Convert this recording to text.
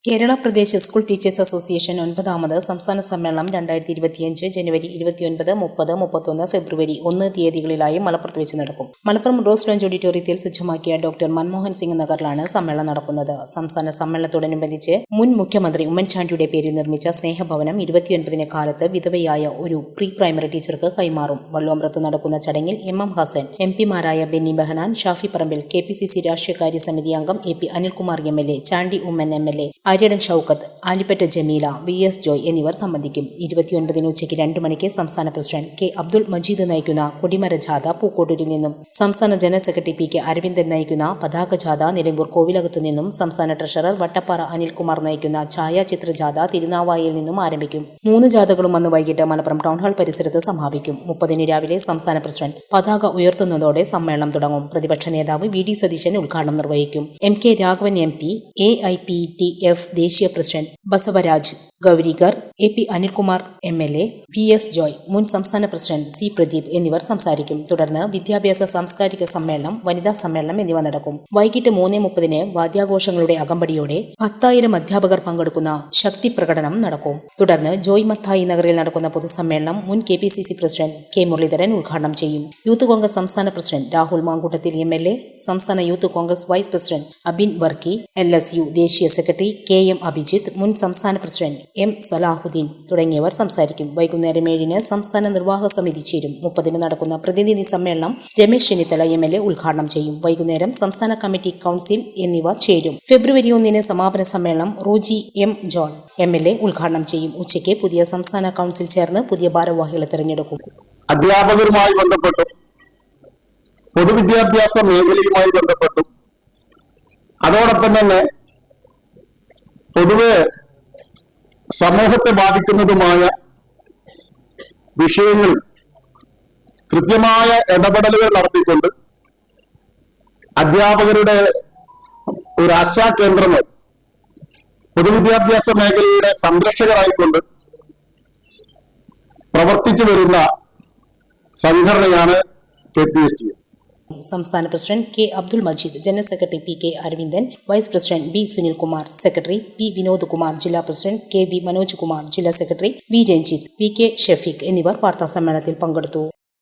Kerala Pradesh school teachers association 9ാമത് സംസ്ഥാന സമ്മേളനം 2025 ജനുവരി 29, 30, 31 ഫെബ്രുവരി 1 തീയതികളിലായി മലപ്പുറത്ത് വെച്ച് നടക്കും. മലപ്പുറം റോസ് ലോഞ്ച് ഓഡിറ്റോറിയത്തിൽ സജ്ജമാക്കിയ ഡോക്ടർ മൻമോഹൻ സിംഗ് നഗറിലാണ് സമ്മേളനം നടക്കുന്നത്. സംസ്ഥാന സമ്മേളനത്തോടനുബന്ധിച്ച് മുൻ മുഖ്യമന്ത്രി ഉമ്മൻചാണ്ടിയുടെ പേരിൽ നിർമ്മിച്ച സ്നേഹഭവനം 29 കാലത്ത് വിധവയായ ഒരു പ്രീ പ്രൈമറി ടീച്ചർക്ക് കൈമാറും. വള്ളുവമ്പ്രത്ത് നടക്കുന്ന ചടങ്ങിൽ എം ഹസൻ, MP മാരായ ബെന്നി ബെഹനാൻ, ഷാഫി പറമ്പിൽ, KPCC രാഷ്ട്രീയകാര്യ സമിതി അംഗം AP Anilkumar MLA, Chandy Oommen MLA, Aryadan Shoukath, Alipatta Jameela, VS Joy എന്നിവർ സംബന്ധിക്കും. 29 ഉച്ചയ്ക്ക് 2 മണിക്ക് സംസ്ഥാന പ്രസിഡന്റ് K അബ്ദുൾ മജീദ് നയിക്കുന്ന കൊടിമര ജാഥ പൂക്കോട്ടൂരിൽ നിന്നും, സംസ്ഥാന ജനറൽ സെക്രട്ടറി PK അരവിന്ദൻ നയിക്കുന്ന പതാക ജാഥ നിലമ്പൂർ കോവിലകത്തു നിന്നും, സംസ്ഥാന ട്രഷറർ വട്ടപ്പാറ അനിൽകുമാർ നയിക്കുന്ന ഛായാചിത്ര ജാഥ തിരുനാവായയിൽ നിന്നും ആരംഭിക്കും. 3 ജാഥകളും അന്ന് വൈകിട്ട് മലപ്പുറം ടൗൺഹാൾ പരിസരത്ത് സമാപിക്കും. 30 രാവിലെ സംസ്ഥാന പ്രസിഡന്റ് പതാക ഉയർത്തുന്നതോടെ സമ്മേളനം തുടങ്ങും. പ്രതിപക്ഷ നേതാവ് VD സതീശൻ ഉദ്ഘാടനം നിർവഹിക്കും. MK രാഘവൻ MP, AIPTF ദേശീയ president Basavaraj Gourikar, AP Anilkumar MLA, VS Joy, മുൻ സംസ്ഥാന പ്രസിഡന്റ് C പ്രദീപ് എന്നിവർ സംസാരിക്കും. തുടർന്ന് വിദ്യാഭ്യാസ സാംസ്കാരിക സമ്മേളനം, വനിതാ സമ്മേളനം എന്നിവ നടക്കും. വൈകിട്ട് 3:30 വാദ്യാഘോഷങ്ങളുടെ അകമ്പടിയോടെ 10,000 അധ്യാപകർ പങ്കെടുക്കുന്ന ശക്തി പ്രകടനം നടക്കും. തുടർന്ന് ജോയ് മത്തായി നഗറിൽ നടക്കുന്ന പൊതുസമ്മേളനം മുൻ KPCC പ്രസിഡന്റ് K മുരളീധരൻ ഉദ്ഘാടനം ചെയ്യും. യൂത്ത് കോൺഗ്രസ് സംസ്ഥാന പ്രസിഡന്റ് രാഹുൽ മാങ്കൂട്ടത്തിൽ MLA, സംസ്ഥാന Youth Congress vice president Abin Varkey, LSU ദേശീയ സെക്രട്ടറി KM അഭിജിത്ത്, മുൻ സംസ്ഥാന പ്രസിഡന്റ് M സലാഹുദ്ദീൻ തുടങ്ങിയവർ സംസാരിക്കും. വൈകുന്നേരം 7 സംസ്ഥാന നിർവാഹക സമിതി ചേരും. 30 നടക്കുന്ന പ്രതിനിധി സമ്മേളനം രമേശ് ചെന്നിത്തല MLA ഉദ്ഘാടനം ചെയ്യും. വൈകുന്നേരം സംസ്ഥാന കമ്മിറ്റി കൗൺസിൽ എന്നിവ ചേരും. ഫെബ്രുവരി 1 സമാപന സമ്മേളനം റോജി M ജോൺ MLA ഉദ്ഘാടനം ചെയ്യും. ഉച്ചയ്ക്ക് പുതിയ സംസ്ഥാന കൗൺസിൽ ചേർന്ന് പുതിയ ഭാരവാഹികളെ തെരഞ്ഞെടുക്കും. അധ്യാപകരുമായി ബന്ധപ്പെട്ടും പൊതുവിദ്യാഭ്യാസ മേഖലയുമായി ബന്ധപ്പെട്ടും അതോടൊപ്പം തന്നെ പൊതുവെ സമൂഹത്തെ ബാധിക്കുന്നതുമായ വിഷയങ്ങൾ കൃത്യമായ ഇടപെടലുകൾ നടത്തിക്കൊണ്ട് അധ്യാപകരുടെ ഒരു ആശാ കേന്ദ്രങ്ങൾ പൊതുവിദ്യാഭ്യാസ മേഖലയുടെ സംരക്ഷകരായിക്കൊണ്ട് പ്രവർത്തിച്ചു വരുന്ന സംഘടനയാണ് KPST. സംസ്ഥാന president K Abdul Majeed, general secretary PK Aravindan, vice president B Sunilkumar, secretary P Vinod Kumar, ജില്ലാ പ്രസിഡന്റ് KV മനോജ് കുമാർ, ജില്ലാ secretary V Ranjith, PK Shafeeq എന്നിവർ വാർത്താ സമ്മേളനത്തിൽ പങ്കെടുത്തു.